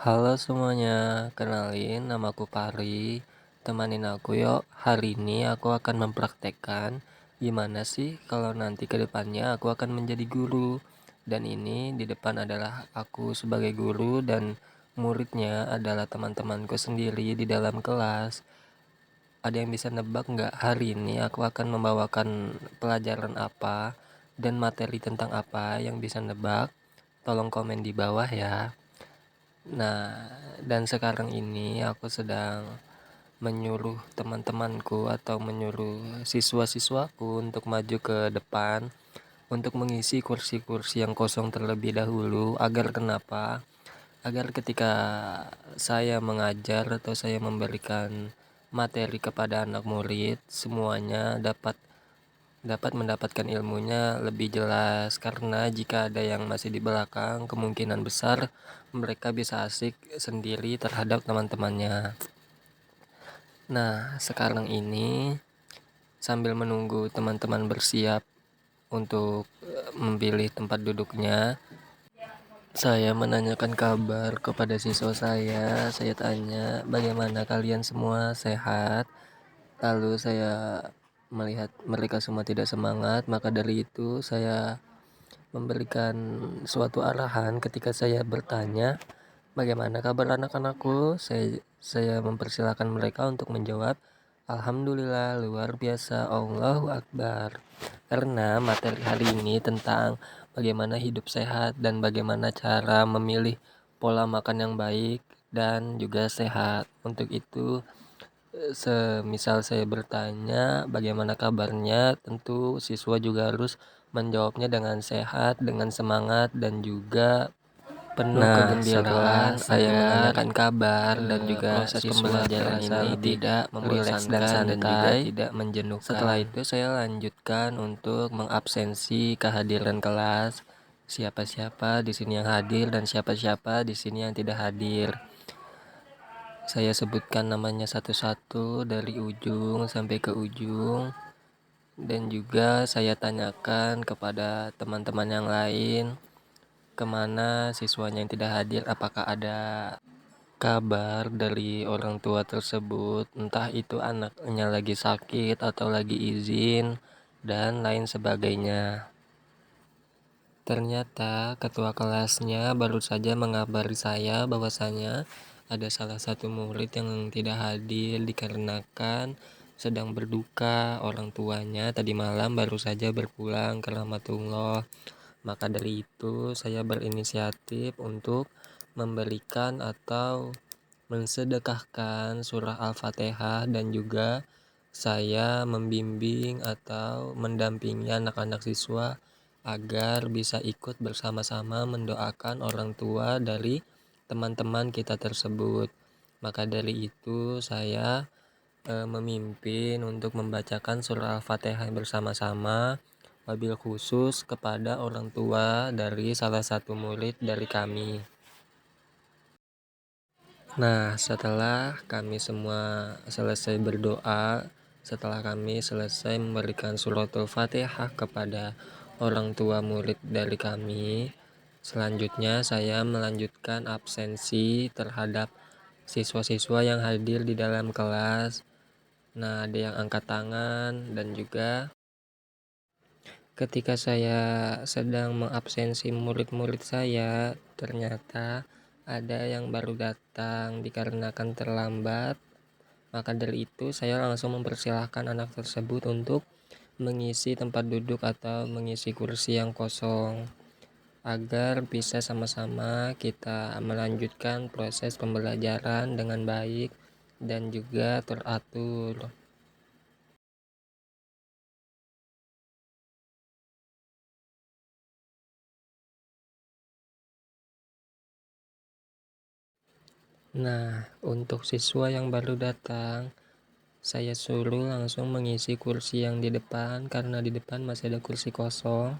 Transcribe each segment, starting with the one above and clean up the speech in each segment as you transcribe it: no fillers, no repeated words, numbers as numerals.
Halo semuanya, kenalin namaku Pari. Temanin aku yuk. Hari ini aku akan mempraktekkan gimana sih kalau nanti ke depannya aku akan menjadi guru. Dan ini di depan adalah aku sebagai guru dan muridnya adalah teman-temanku sendiri di dalam kelas. Ada yang bisa nebak nggak hari ini aku akan membawakan pelajaran apa dan materi tentang apa? Yang bisa nebak? Tolong komen di bawah ya. Nah, dan sekarang ini aku sedang menyuruh teman-temanku atau menyuruh siswa-siswaku untuk maju ke depan untuk mengisi kursi-kursi yang kosong terlebih dahulu. Agar kenapa? Agar ketika saya mengajar atau saya memberikan materi kepada anak murid, semuanya dapat mendapatkan ilmunya lebih jelas, karena jika ada yang masih di belakang, kemungkinan besar mereka bisa asik sendiri terhadap teman-temannya. Nah, sekarang ini sambil menunggu teman-teman bersiap untuk memilih tempat duduknya, saya menanyakan kabar kepada siswa saya tanya bagaimana kalian semua, sehat? Lalu saya melihat mereka semua tidak semangat, maka dari itu saya memberikan suatu arahan ketika saya bertanya, bagaimana kabar anak-anakku? Saya mempersilahkan mereka untuk menjawab, Alhamdulillah, luar biasa, Allahu Akbar. Karena materi hari ini tentang bagaimana hidup sehat dan bagaimana cara memilih pola makan yang baik dan juga sehat. Untuk itu, semisal saya bertanya bagaimana kabarnya, tentu siswa juga harus menjawabnya dengan sehat, dengan semangat, dan juga penuh kegembiraan. Saya menanyakan kabar dan juga proses pembelajaran ini tidak membosankan dan juga tidak menjenuhkan. Setelah itu saya lanjutkan untuk mengabsensi kehadiran kelas. Siapa-siapa di sini yang hadir dan siapa-siapa di sini yang tidak hadir. Saya sebutkan namanya satu-satu dari ujung sampai ke ujung, dan juga saya tanyakan kepada teman-teman yang lain kemana siswanya yang tidak hadir, apakah ada kabar dari orang tua tersebut, entah itu anaknya lagi sakit atau lagi izin dan lain sebagainya. Ternyata ketua kelasnya baru saja mengabari saya bahwasanya ada salah satu murid yang tidak hadir dikarenakan sedang berduka. Orang tuanya tadi malam baru saja berpulang ke rahmatullah. Maka dari itu saya berinisiatif untuk memberikan atau mensedekahkan surah Al-Fatihah, dan juga saya membimbing atau mendampingi anak-anak siswa agar bisa ikut bersama-sama mendoakan orang tua dari teman-teman kita tersebut. Maka dari itu saya memimpin untuk membacakan surah Al-Fatihah bersama-sama, wabil khusus kepada orang tua dari salah satu murid dari kami. Nah, setelah kami semua selesai berdoa, setelah kami selesai memberikan suratul Fatihah kepada orang tua murid dari kami, selanjutnya saya melanjutkan absensi terhadap siswa-siswa yang hadir di dalam kelas. Nah, ada yang angkat tangan, dan juga ketika saya sedang mengabsensi murid-murid saya, ternyata ada yang baru datang dikarenakan terlambat. Maka dari itu saya langsung mempersilahkan anak tersebut untuk mengisi tempat duduk atau mengisi kursi yang kosong, agar bisa sama-sama kita melanjutkan proses pembelajaran dengan baik dan juga teratur. Nah, untuk siswa yang baru datang, saya suruh langsung mengisi kursi yang di depan, karena di depan masih ada kursi kosong,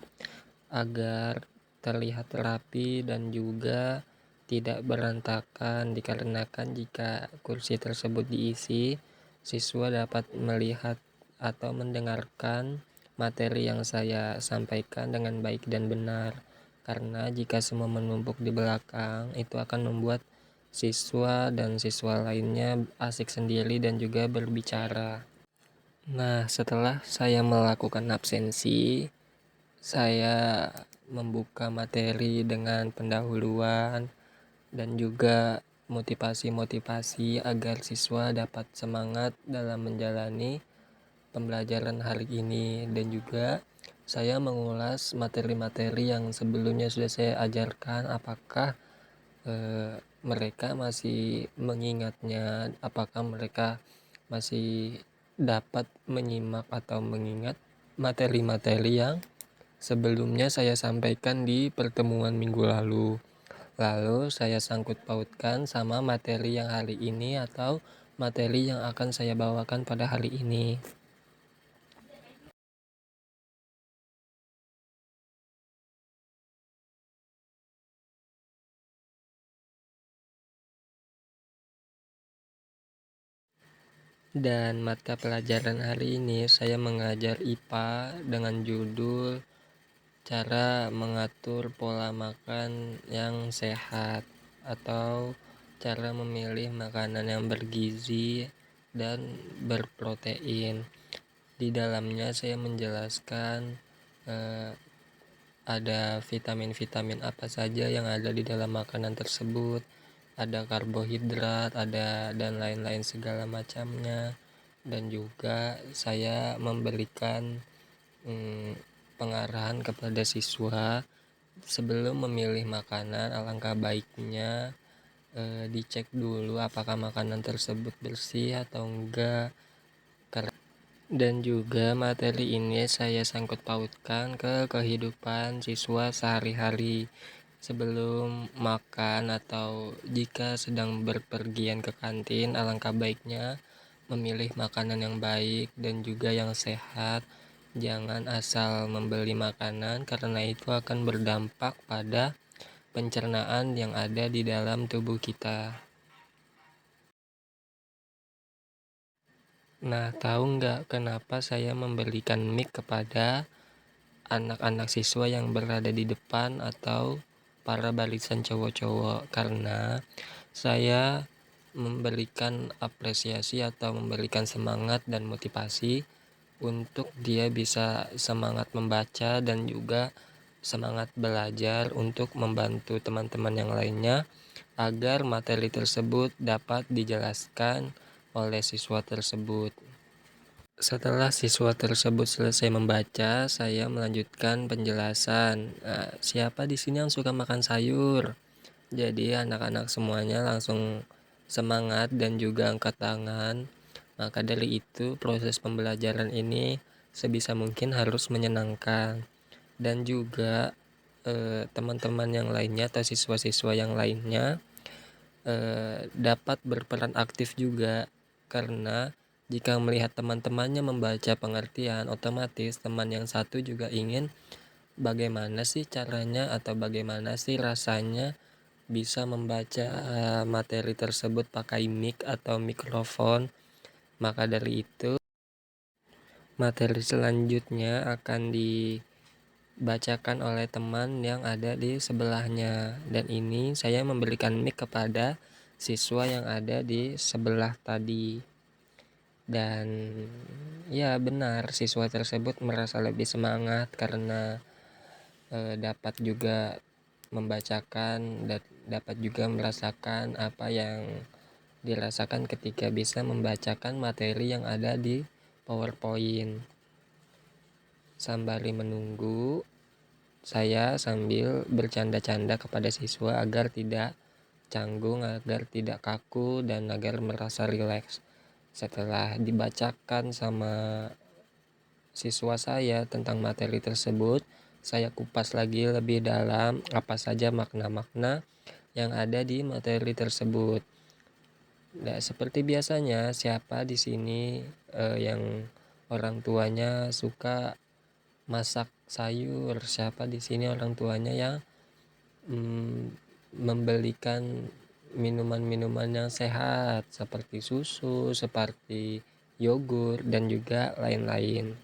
agar terlihat rapi dan juga tidak berantakan. Dikarenakan jika kursi tersebut diisi, siswa dapat melihat atau mendengarkan materi yang saya sampaikan dengan baik dan benar. Karena jika semua menumpuk di belakang, itu akan membuat siswa dan siswa lainnya asik sendiri dan juga berbicara. Nah, setelah saya melakukan absensi, saya membuka materi dengan pendahuluan dan juga motivasi-motivasi agar siswa dapat semangat dalam menjalani pembelajaran hari ini, dan juga saya mengulas materi-materi yang sebelumnya sudah saya ajarkan, apakah mereka masih mengingatnya, apakah mereka masih dapat menyimak atau mengingat materi-materi yang sebelumnya saya sampaikan di pertemuan minggu lalu. Lalu saya sangkut pautkan sama materi yang hari ini atau materi yang akan saya bawakan pada hari ini. Dan mata pelajaran hari ini saya mengajar IPA dengan judul cara mengatur pola makan yang sehat atau cara memilih makanan yang bergizi dan berprotein. Di dalamnya saya menjelaskan eh, ada vitamin-vitamin apa saja yang ada di dalam makanan tersebut, ada karbohidrat, ada dan lain-lain segala macamnya. Dan juga saya memberikan pengarahan kepada siswa sebelum memilih makanan, alangkah baiknya dicek dulu apakah makanan tersebut bersih atau enggak. Dan juga materi ini saya sangkut pautkan ke kehidupan siswa sehari-hari. Sebelum makan atau jika sedang berpergian ke kantin, alangkah baiknya memilih makanan yang baik dan juga yang sehat. Jangan asal membeli makanan karena itu akan berdampak pada pencernaan yang ada di dalam tubuh kita. Nah, tahu nggak kenapa saya memberikan mic kepada anak-anak siswa yang berada di depan atau para barisan cowok-cowok? Karena saya memberikan apresiasi atau memberikan semangat dan motivasi untuk dia bisa semangat membaca dan juga semangat belajar untuk membantu teman-teman yang lainnya agar materi tersebut dapat dijelaskan oleh siswa tersebut. Setelah siswa tersebut selesai membaca, saya melanjutkan penjelasan. Nah, siapa di sini yang suka makan sayur? Jadi anak-anak semuanya langsung semangat dan juga angkat tangan. Maka dari itu proses pembelajaran ini sebisa mungkin harus menyenangkan. Dan juga teman-teman yang lainnya atau siswa-siswa yang lainnya dapat berperan aktif juga, karena jika melihat teman-temannya membaca pengertian, otomatis teman yang satu juga ingin bagaimana sih caranya atau bagaimana sih rasanya bisa membaca materi tersebut pakai mic atau mikrofon. Maka dari itu materi selanjutnya akan dibacakan oleh teman yang ada di sebelahnya, dan ini saya memberikan mic kepada siswa yang ada di sebelah tadi. Dan ya benar, siswa tersebut merasa lebih semangat karena dapat juga membacakan dan dapat juga merasakan apa yang dirasakan ketika bisa membacakan materi yang ada di PowerPoint. Sembari menunggu, saya sambil bercanda-canda kepada siswa agar tidak canggung, agar tidak kaku, dan agar merasa rileks. Setelah dibacakan sama siswa saya tentang materi tersebut, saya kupas lagi lebih dalam apa saja makna-makna yang ada di materi tersebut. Nah, seperti biasanya, siapa di sini yang orang tuanya suka masak sayur? Siapa di sini orang tuanya yang membelikan minuman-minuman yang sehat seperti susu, seperti yogurt dan juga lain-lain?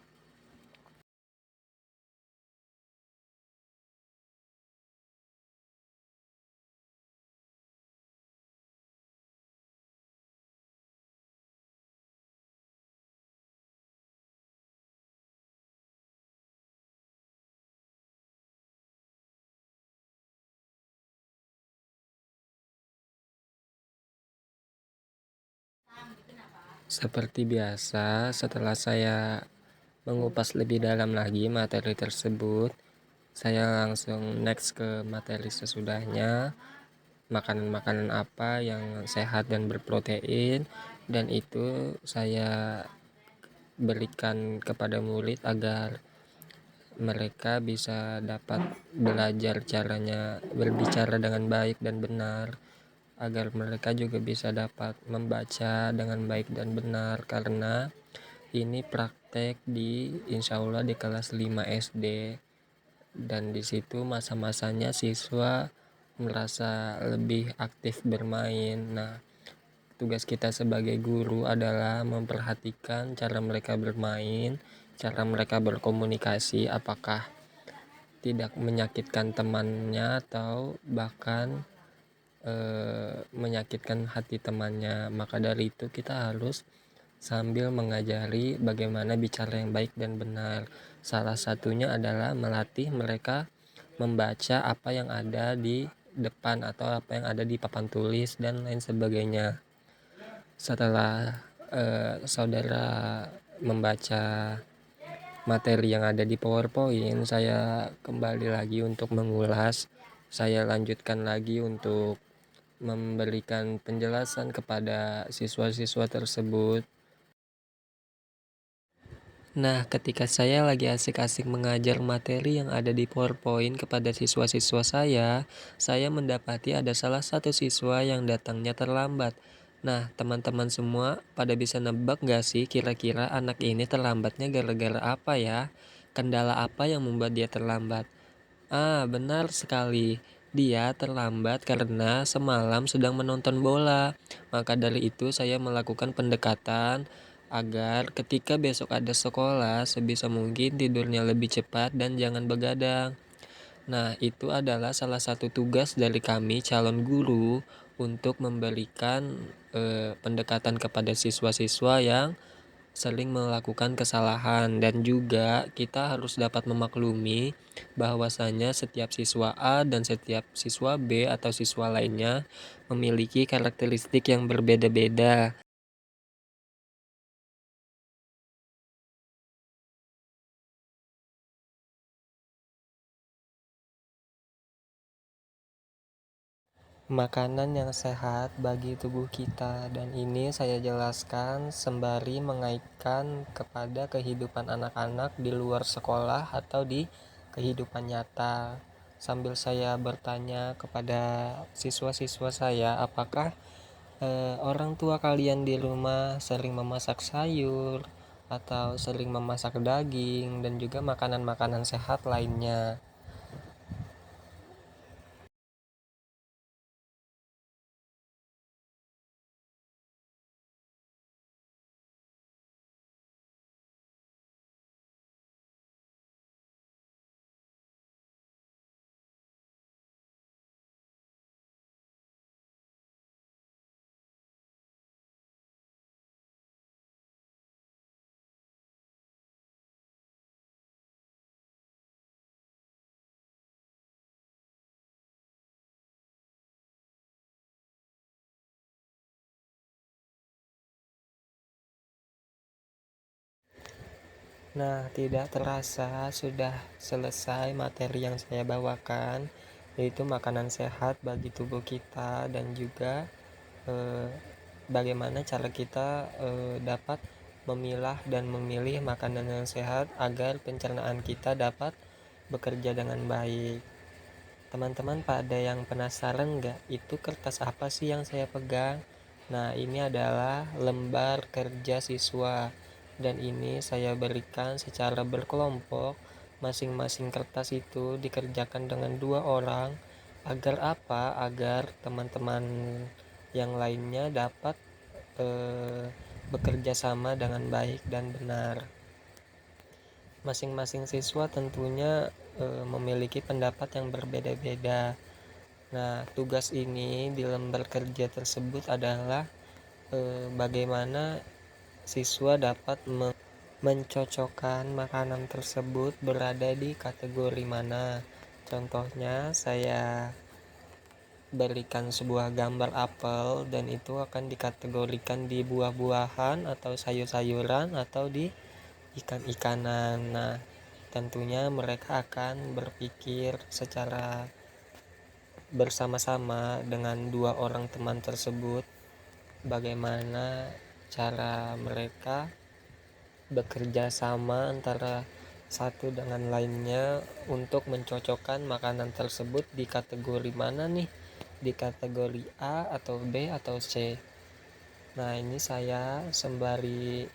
Seperti biasa, setelah saya mengupas lebih dalam lagi materi tersebut, saya langsung next ke materi sesudahnya. Makanan-makanan apa yang sehat dan berprotein, dan itu saya berikan kepada murid agar mereka bisa dapat belajar caranya berbicara dengan baik dan benar, agar mereka juga bisa dapat membaca dengan baik dan benar, karena ini praktek di insya Allah di kelas 5 SD, dan di situ masa-masanya siswa merasa lebih aktif bermain. Nah, tugas kita sebagai guru adalah memperhatikan cara mereka bermain, cara mereka berkomunikasi, apakah tidak menyakitkan temannya atau bahkan menyakitkan hati temannya. Maka dari itu kita harus sambil mengajari bagaimana bicara yang baik dan benar. Salah satunya adalah melatih mereka membaca apa yang ada di depan atau apa yang ada di papan tulis dan lain sebagainya. Setelah saudara membaca materi yang ada di PowerPoint, saya kembali lagi untuk mengulas. Saya lanjutkan lagi untuk memberikan penjelasan kepada siswa-siswa tersebut. Nah, ketika saya lagi asik-asik mengajar materi yang ada di PowerPoint kepada siswa-siswa saya mendapati ada salah satu siswa yang datangnya terlambat. Nah, teman-teman semua pada bisa nebak gak sih kira-kira anak ini terlambatnya gara-gara apa ya? Kendala apa yang membuat dia terlambat? Benar sekali. Dia terlambat karena semalam sedang menonton bola. Maka dari itu saya melakukan pendekatan agar ketika besok ada sekolah sebisa mungkin tidurnya lebih cepat dan jangan begadang. Nah, itu adalah salah satu tugas dari kami calon guru untuk memberikan pendekatan kepada siswa-siswa yang sering melakukan kesalahan, dan juga kita harus dapat memaklumi bahwasanya setiap siswa A dan setiap siswa B atau siswa lainnya memiliki karakteristik yang berbeda-beda. Makanan yang sehat bagi tubuh kita, dan ini saya jelaskan sembari mengaitkan kepada kehidupan anak-anak di luar sekolah atau di kehidupan nyata. Sambil saya bertanya kepada siswa-siswa saya, apakah orang tua kalian di rumah sering memasak sayur atau sering memasak daging dan juga makanan-makanan sehat lainnya? Nah, tidak terasa sudah selesai materi yang saya bawakan, yaitu makanan sehat bagi tubuh kita, dan juga eh, bagaimana cara kita dapat memilah dan memilih makanan yang sehat agar pencernaan kita dapat bekerja dengan baik. Teman-teman pada yang penasaran nggak, itu kertas apa sih yang saya pegang? Nah, ini adalah lembar kerja siswa, dan ini saya berikan secara berkelompok. Masing-masing kertas itu dikerjakan dengan 2 orang. Agar apa? Agar teman-teman yang lainnya dapat bekerja sama dengan baik dan benar. Masing-masing siswa tentunya memiliki pendapat yang berbeda-beda. Nah, tugas ini di lembar kerja tersebut adalah bagaimana siswa dapat mencocokkan makanan tersebut berada di kategori mana. Contohnya, saya berikan sebuah gambar apel dan itu akan dikategorikan di buah-buahan atau sayur-sayuran atau di ikan-ikanan. Nah, tentunya mereka akan berpikir secara bersama-sama dengan dua orang teman tersebut bagaimana cara mereka bekerja sama antara satu dengan lainnya untuk mencocokkan makanan tersebut di kategori mana nih, di kategori A atau B atau C. Nah, ini saya sembari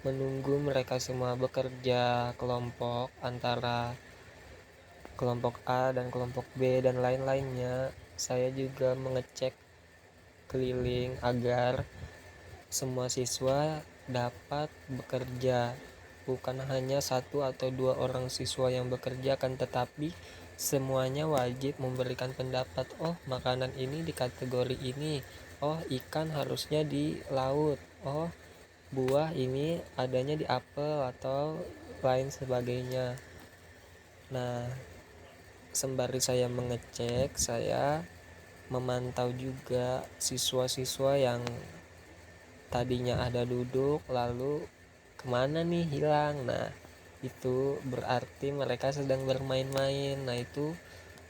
menunggu mereka semua bekerja kelompok antara kelompok A dan kelompok B dan lain-lainnya, saya juga mengecek keliling agar semua siswa dapat bekerja. Bukan hanya satu atau dua orang siswa yang bekerja, kan, tetapi semuanya wajib memberikan pendapat. Oh, makanan ini di kategori ini. Oh, ikan harusnya di laut. Oh, buah ini adanya di apel atau lain sebagainya. Nah, sembari saya mengecek, saya memantau juga siswa-siswa yang tadinya ada duduk lalu kemana nih hilang. Nah, itu berarti mereka sedang bermain-main. Nah, itu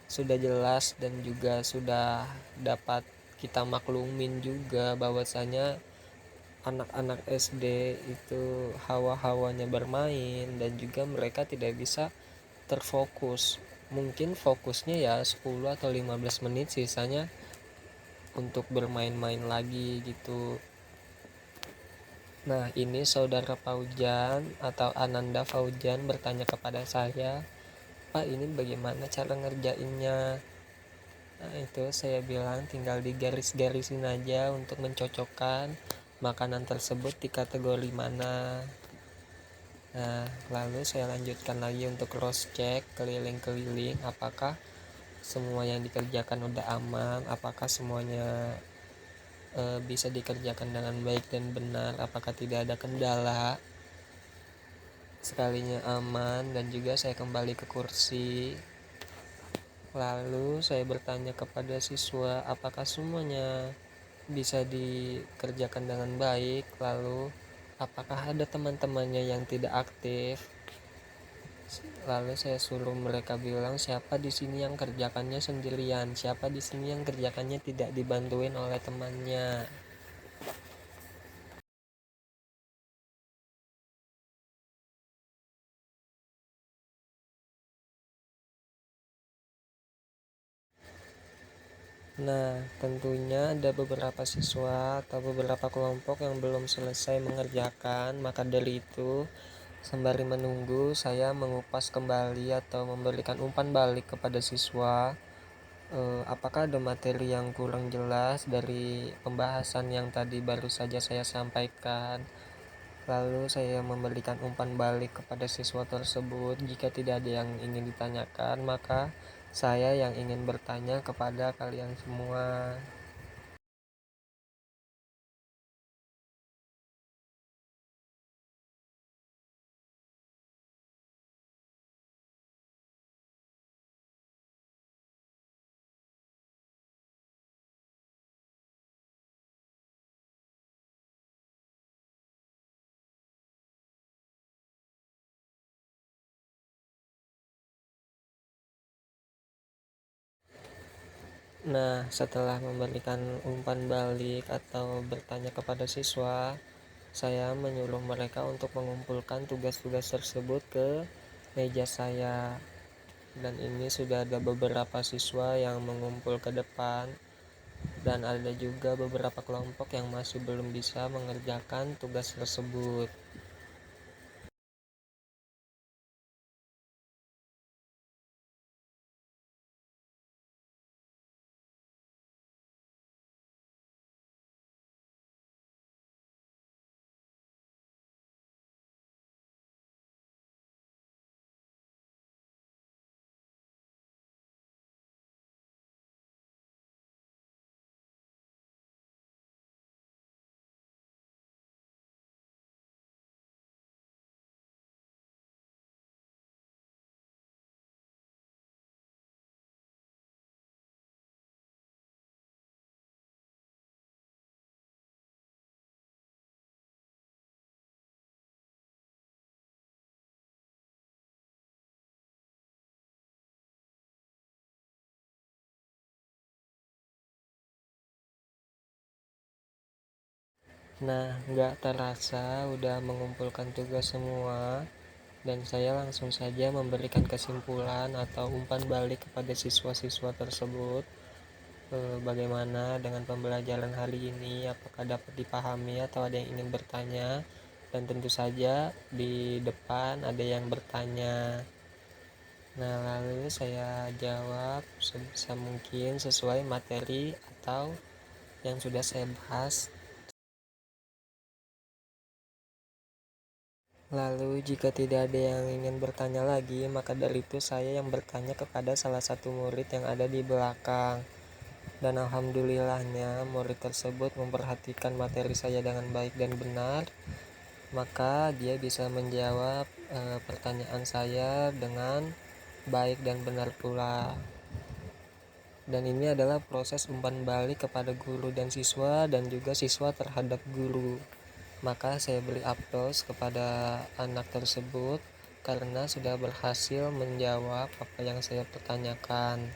sudah jelas dan juga sudah dapat kita maklumin juga bahwasanya anak-anak SD itu hawa-hawanya bermain dan juga mereka tidak bisa terfokus. Mungkin fokusnya ya 10 atau 15 menit, sisanya untuk bermain-main lagi gitu. Nah, ini saudara Faujan atau Ananda Faujan bertanya kepada saya, "Pak, ini bagaimana cara ngerjainnya?" Nah, itu saya bilang tinggal digaris-garisin aja untuk mencocokkan makanan tersebut di kategori mana. Nah, lalu saya lanjutkan lagi untuk cross check keliling-keliling apakah semua yang dikerjakan udah aman, apakah semuanya bisa dikerjakan dengan baik dan benar, apakah tidak ada kendala. Sekalinya aman dan juga saya kembali ke kursi. Lalu saya bertanya kepada siswa apakah semuanya bisa dikerjakan dengan baik. Lalu apakah ada teman-temannya yang tidak aktif. Lalu saya suruh mereka bilang siapa di sini yang kerjakannya sendirian, siapa di sini yang kerjakannya tidak dibantuin oleh temannya. Nah, tentunya ada beberapa siswa atau beberapa kelompok yang belum selesai mengerjakan. Maka dari itu, sembari menunggu, saya mengupas kembali atau memberikan umpan balik kepada siswa. Apakah ada materi yang kurang jelas dari pembahasan yang tadi baru saja saya sampaikan? Lalu saya memberikan umpan balik kepada siswa tersebut. Jika tidak ada yang ingin ditanyakan, maka saya yang ingin bertanya kepada kalian semua. Nah, setelah memberikan umpan balik atau bertanya kepada siswa, saya menyuruh mereka untuk mengumpulkan tugas-tugas tersebut ke meja saya. Dan ini sudah ada beberapa siswa yang mengumpul ke depan dan ada juga beberapa kelompok yang masih belum bisa mengerjakan tugas tersebut. Nah, nggak terasa udah mengumpulkan tugas semua, dan saya langsung saja memberikan kesimpulan atau umpan balik kepada siswa-siswa tersebut. Bagaimana dengan pembelajaran hari ini, apakah dapat dipahami atau ada yang ingin bertanya. Dan tentu saja di depan ada yang bertanya. Nah, lalu saya jawab sebisa mungkin sesuai materi atau yang sudah saya bahas. Lalu jika tidak ada yang ingin bertanya lagi, maka dari itu saya yang bertanya kepada salah satu murid yang ada di belakang. Dan alhamdulillahnya murid tersebut memperhatikan materi saya dengan baik dan benar, maka dia bisa menjawab pertanyaan saya dengan baik dan benar pula. Dan ini adalah proses umpan balik kepada guru dan siswa, dan juga siswa terhadap guru. Maka saya beri aplaus kepada anak tersebut karena sudah berhasil menjawab apa yang saya pertanyakan.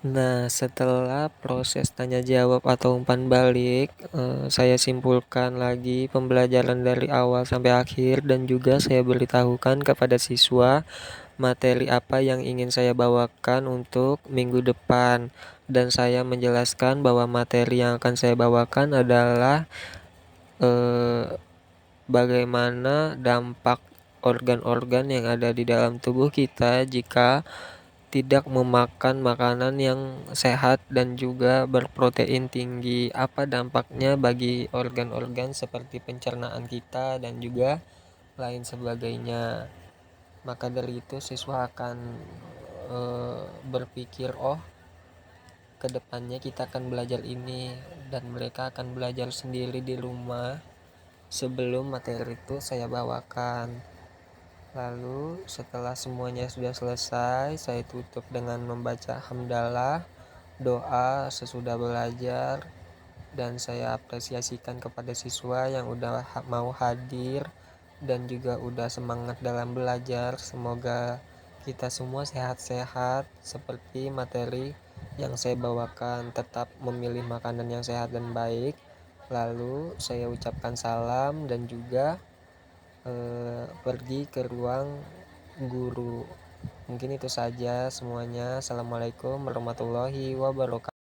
Nah, setelah proses tanya jawab atau umpan balik, saya simpulkan lagi pembelajaran dari awal sampai akhir, dan juga saya beritahukan kepada siswa materi apa yang ingin saya bawakan untuk minggu depan. Dan saya menjelaskan bahwa materi yang akan saya bawakan adalah bagaimana dampak organ-organ yang ada di dalam tubuh kita jika tidak memakan makanan yang sehat dan juga berprotein tinggi. Apa dampaknya bagi organ-organ seperti pencernaan kita dan juga lain sebagainya. Maka dari itu siswa akan berpikir, oh, kedepannya kita akan belajar ini, dan mereka akan belajar sendiri di rumah sebelum materi itu saya bawakan. Lalu setelah semuanya sudah selesai, saya tutup dengan membaca hamdalah, doa sesudah belajar, dan saya apresiasikan kepada siswa yang udah mau hadir dan juga udah semangat dalam belajar. Semoga kita semua sehat-sehat seperti materi yang saya bawakan, tetap memilih makanan yang sehat dan baik. Lalu saya ucapkan salam dan juga pergi ke ruang guru. Mungkin itu saja semuanya. Assalamualaikum warahmatullahi wabarakatuh.